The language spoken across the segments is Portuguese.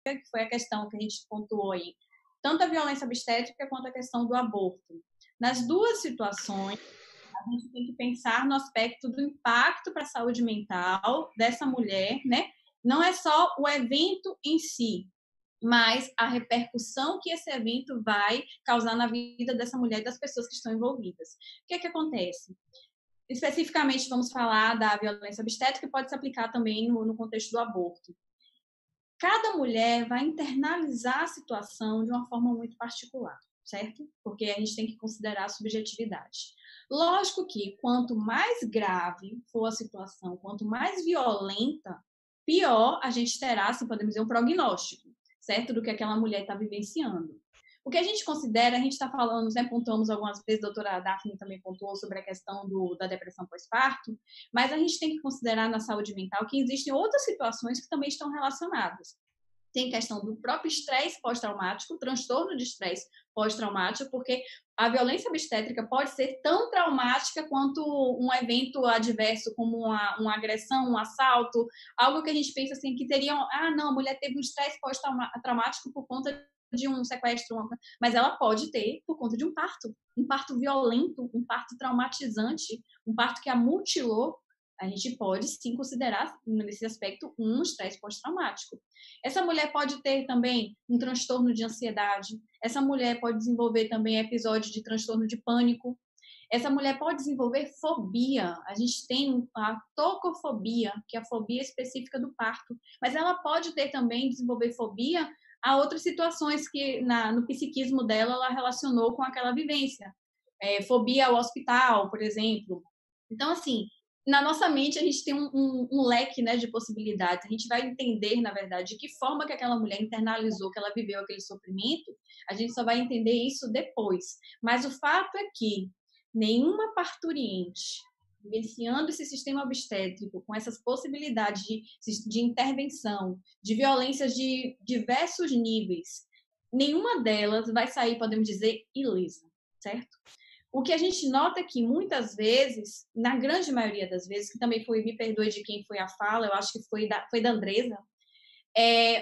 que foi a questão que a gente pontuou aí, tanto a violência obstétrica quanto a questão do aborto. Nas duas situações, a gente tem que pensar no aspecto do impacto para a saúde mental dessa mulher, né? Não é só o evento em si, mas a repercussão que esse evento vai causar na vida dessa mulher e das pessoas que estão envolvidas. O que é que acontece? Especificamente, vamos falar da violência obstétrica, que pode se aplicar também no contexto do aborto. Cada mulher vai internalizar a situação de uma forma muito particular, certo? Porque a gente tem que considerar a subjetividade. Lógico que quanto mais grave for a situação, quanto mais violenta, pior a gente terá, assim podemos dizer, um prognóstico, certo? Do que aquela mulher está vivenciando. O que a gente considera, a gente está falando, né, pontuamos algumas vezes, a doutora Daphne também pontuou sobre a questão da depressão pós-parto, mas a gente tem que considerar na saúde mental que existem outras situações que também estão relacionadas. Tem questão do próprio estresse pós-traumático, transtorno de estresse pós-traumático, porque a violência obstétrica pode ser tão traumática quanto um evento adverso, como uma agressão, um assalto, algo que a gente pensa assim, que teria, não, a mulher teve um estresse pós-traumático por conta de um sequestro, mas ela pode ter por conta de um parto violento, um parto traumatizante, um parto que a mutilou. A gente pode sim considerar nesse aspecto um estresse pós-traumático. Essa mulher pode ter também um transtorno de ansiedade, essa mulher pode desenvolver também episódios de transtorno de pânico, essa mulher pode desenvolver fobia. A gente tem a tocofobia, que é a fobia específica do parto, mas ela pode ter também desenvolver fobia a outras situações que no psiquismo dela ela relacionou com aquela vivência. Fobia ao hospital, por exemplo. Então, assim, na nossa mente a gente tem um leque, né, de possibilidades. A gente vai entender, na verdade, de que forma que aquela mulher internalizou, que ela viveu aquele sofrimento. A gente só vai entender isso depois. Mas o fato é que nenhuma parturiente vivenciando esse sistema obstétrico com essas possibilidades de intervenção, de violências de diversos níveis, nenhuma delas vai sair, podemos dizer, ilesa, certo? O que a gente nota é que muitas vezes, na grande maioria das vezes, que também foi, me perdoe de quem foi a fala, eu acho que foi da Andresa,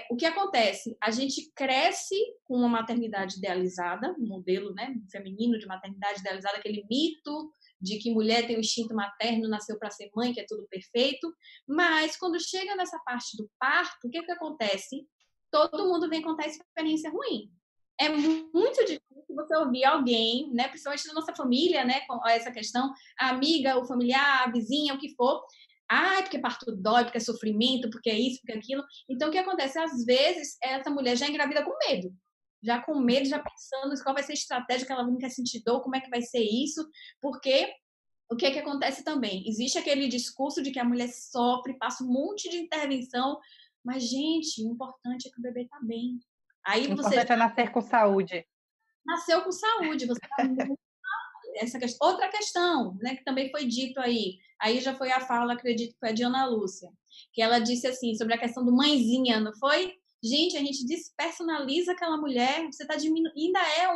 o que acontece? A gente cresce com uma maternidade idealizada, um modelo, né, feminino de maternidade idealizada, aquele mito de que mulher tem o instinto materno, nasceu para ser mãe, que é tudo perfeito, mas quando chega nessa parte do parto, o que acontece? Todo mundo vem contar experiência ruim. É muito difícil você ouvir alguém, né, principalmente na nossa família, né, com essa questão, a amiga, o familiar, a vizinha, o que for, porque parto dói, porque é sofrimento, porque é isso, porque é aquilo. Então, o que acontece? Às vezes, essa mulher já engravida com medo. Já com medo, já pensando qual vai ser a estratégia que ela não quer sentir dor, como é que vai ser isso. Porque o que acontece também? Existe aquele discurso de que a mulher sofre, passa um monte de intervenção, mas, gente, o importante é que o bebê está bem. Aí O você importante é nascer com saúde. nasceu com saúde, você está muito essa questão. Outra questão, né, que também foi dito aí já foi a fala, acredito que foi a de Ana Lúcia, que ela disse assim, sobre a questão do mãezinha, não foi? Gente, a gente despersonaliza aquela mulher, você está diminuindo, ainda é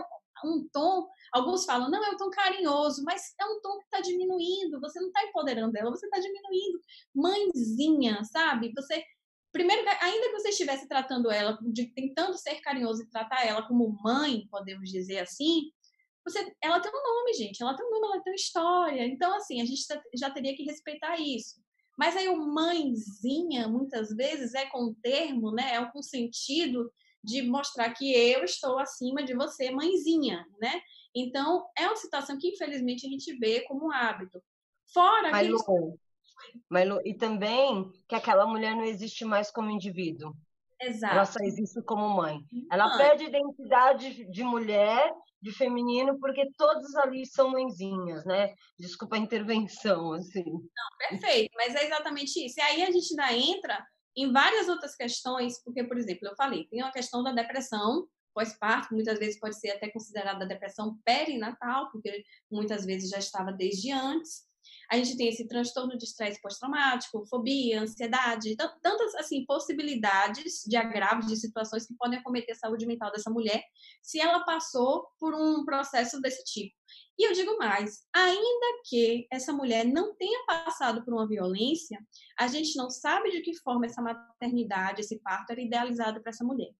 um tom, alguns falam, não, é um tom carinhoso, mas é um tom que está diminuindo, você não está empoderando ela, você está diminuindo. Mãezinha, sabe? Você, primeiro, ainda que você estivesse tratando ela, tentando ser carinhoso e tratar ela como mãe, podemos dizer assim, ela tem um nome, gente, ela tem um nome, ela tem uma história. Então, assim, a gente já teria que respeitar isso. Mas aí o mãezinha, muitas vezes, é com o termo, né? É com o sentido de mostrar que eu estou acima de você, mãezinha, né? Então, é uma situação que, infelizmente, a gente vê como um hábito. Fora aqueles... Malu, e também que aquela mulher não existe mais como indivíduo. Exato. Ela só existe como mãe. Ela perde a identidade de mulher, de feminino, porque todos ali são mãezinhas, né? Desculpa a intervenção, assim. Não, perfeito, mas é exatamente isso. E aí a gente ainda entra em várias outras questões, porque, por exemplo, eu falei, tem a questão da depressão pós-parto, muitas vezes pode ser até considerada depressão perinatal, porque muitas vezes já estava desde antes. A gente tem esse transtorno de estresse pós-traumático, fobia, ansiedade, tantas assim possibilidades de agravos, de situações que podem acometer a saúde mental dessa mulher se ela passou por um processo desse tipo. E eu digo mais, ainda que essa mulher não tenha passado por uma violência, a gente não sabe de que forma essa maternidade, esse parto era idealizado para essa mulher.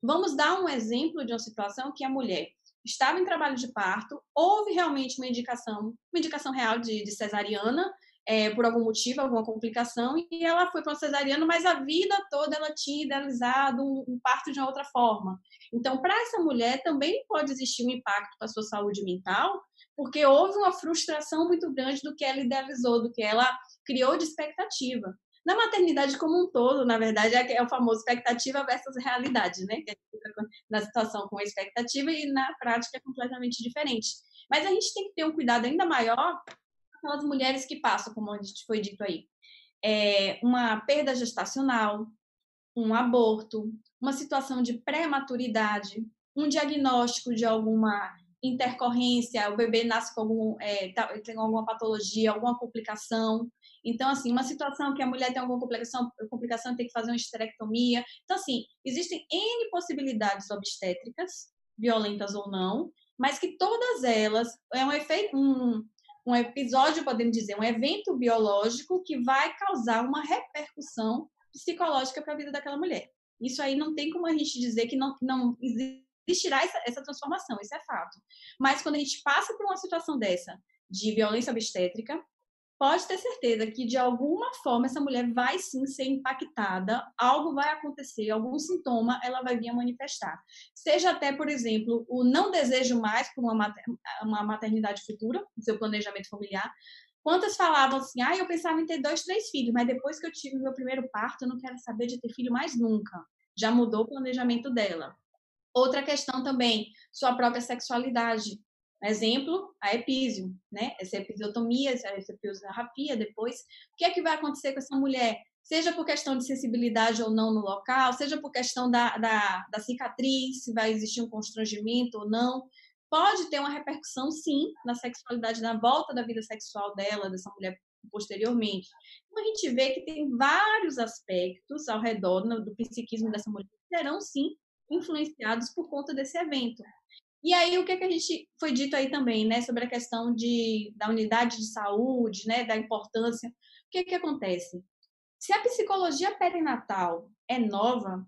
Vamos dar um exemplo de uma situação que a mulher estava em trabalho de parto, houve realmente uma indicação real de cesariana, por algum motivo, alguma complicação, e ela foi para uma cesariana, mas a vida toda ela tinha idealizado um parto de uma outra forma. Então, para essa mulher também pode existir um impacto para a sua saúde mental, porque houve uma frustração muito grande do que ela idealizou, do que ela criou de expectativa. Na maternidade como um todo, na verdade, é o famoso expectativa versus realidade, né? Que na situação com a expectativa e na prática é completamente diferente. Mas a gente tem que ter um cuidado ainda maior com as mulheres que passam, como a gente foi dito aí, uma perda gestacional, um aborto, uma situação de pré-maturidade, um diagnóstico de alguma intercorrência, o bebê nasce com tem alguma patologia, alguma complicação. Então, assim, uma situação que a mulher tem alguma complicação tem que fazer uma esterectomia. Então, assim, existem N possibilidades obstétricas, violentas ou não, mas que todas elas é um episódio, podemos dizer, um evento biológico que vai causar uma repercussão psicológica para a vida daquela mulher. Isso aí não tem como a gente dizer que não existirá essa transformação, isso é fato. Mas quando a gente passa por uma situação dessa, de violência obstétrica, pode ter certeza que, de alguma forma, essa mulher vai sim ser impactada, algo vai acontecer, algum sintoma ela vai vir a manifestar. Seja até, por exemplo, o não desejo mais por uma maternidade futura, no seu planejamento familiar. Quantas falavam assim, eu pensava em ter 2, 3 filhos, mas depois que eu tive meu primeiro parto, eu não quero saber de ter filho mais nunca. Já mudou o planejamento dela. Outra questão também, sua própria sexualidade. Exemplo, a epísio, né? Essa episiotomia, essa episioterapia depois. O que é que vai acontecer com essa mulher? Seja por questão de sensibilidade ou não no local, seja por questão da cicatriz, se vai existir um constrangimento ou não. Pode ter uma repercussão, sim, na sexualidade, na volta da vida sexual dela, dessa mulher posteriormente. Então, a gente vê que tem vários aspectos ao redor do psiquismo dessa mulher que serão, sim, influenciados por conta desse evento. E aí, o que a gente foi dito aí também, né, sobre a questão da unidade de saúde, né, da importância. O que acontece? Se a psicologia perinatal é nova,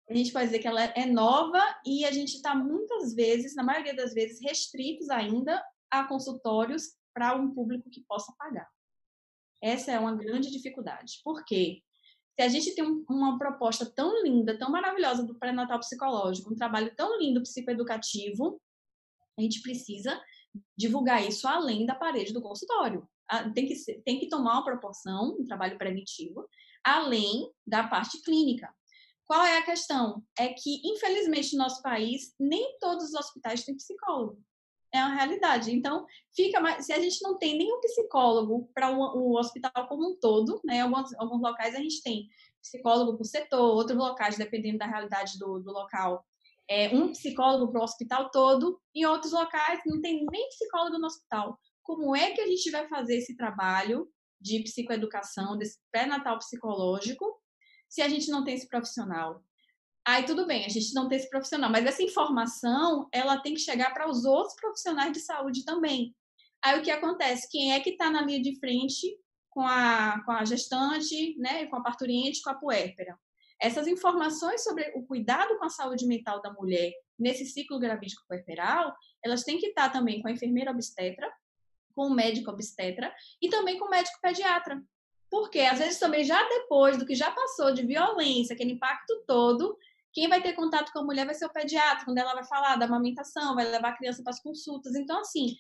a gente pode dizer que ela é nova e a gente está muitas vezes, na maioria das vezes, restritos ainda a consultórios para um público que possa pagar. Essa é uma grande dificuldade. Por quê? Se a gente tem uma proposta tão linda, tão maravilhosa do pré-natal psicológico, um trabalho tão lindo psicoeducativo, a gente precisa divulgar isso além da parede do consultório. Tem que tomar uma proporção, um trabalho preventivo, além da parte clínica. Qual é a questão? É que, infelizmente, no nosso país, nem todos os hospitais têm psicólogo. É uma realidade. Então, se a gente não tem nenhum psicólogo para o hospital como um todo, né? Alguns locais a gente tem psicólogo por setor, outros locais, dependendo da realidade do local, um psicólogo para o hospital todo, em outros locais não tem nem psicólogo no hospital. Como é que a gente vai fazer esse trabalho de psicoeducação, desse pré-natal psicológico, se a gente não tem esse profissional? Aí tudo bem, a gente não tem esse profissional, mas essa informação, ela tem que chegar para os outros profissionais de saúde também. Aí o que acontece? Quem é que está na linha de frente com a gestante, né, com a parturiente, com a puérpera? Essas informações sobre o cuidado com a saúde mental da mulher nesse ciclo gravídico puerperal, elas têm que estar também com a enfermeira obstetra, com o médico obstetra e também com o médico pediatra. Porque, às vezes, também já depois do que já passou de violência, aquele impacto todo, quem vai ter contato com a mulher vai ser o pediatra, quando ela vai falar da amamentação, vai levar a criança para as consultas. Então, assim,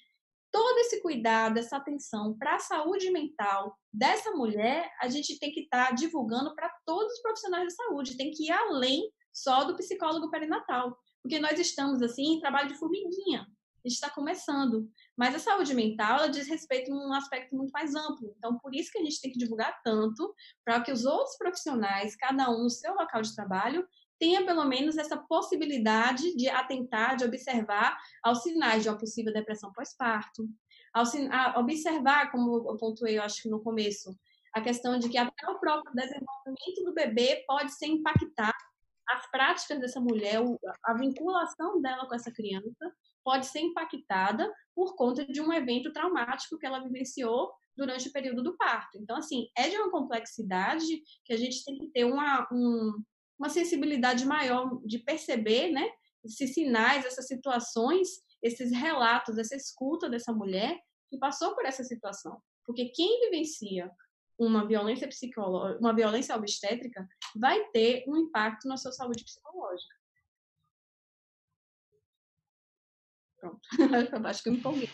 todo esse cuidado, essa atenção para a saúde mental dessa mulher, a gente tem que estar divulgando para todos os profissionais de saúde, tem que ir além só do psicólogo perinatal, porque nós estamos, assim, em trabalho de formiguinha, a gente está começando, mas a saúde mental, ela diz respeito a um aspecto muito mais amplo, então por isso que a gente tem que divulgar tanto, para que os outros profissionais, cada um no seu local de trabalho, tenha pelo menos essa possibilidade de atentar, de observar aos sinais de uma possível depressão pós-parto, a observar, como eu pontuei, eu acho que no começo, a questão de que até o próprio desenvolvimento do bebê pode ser impactado, as práticas dessa mulher, a vinculação dela com essa criança pode ser impactada por conta de um evento traumático que ela vivenciou durante o período do parto. Então, assim, é de uma complexidade que a gente tem que ter uma sensibilidade maior de perceber, né, esses sinais, essas situações, esses relatos, essa escuta dessa mulher que passou por essa situação. Porque quem vivencia uma violência psicológica, uma violência obstétrica, vai ter um impacto na sua saúde psicológica. Pronto. Eu acho que eu me empolguei.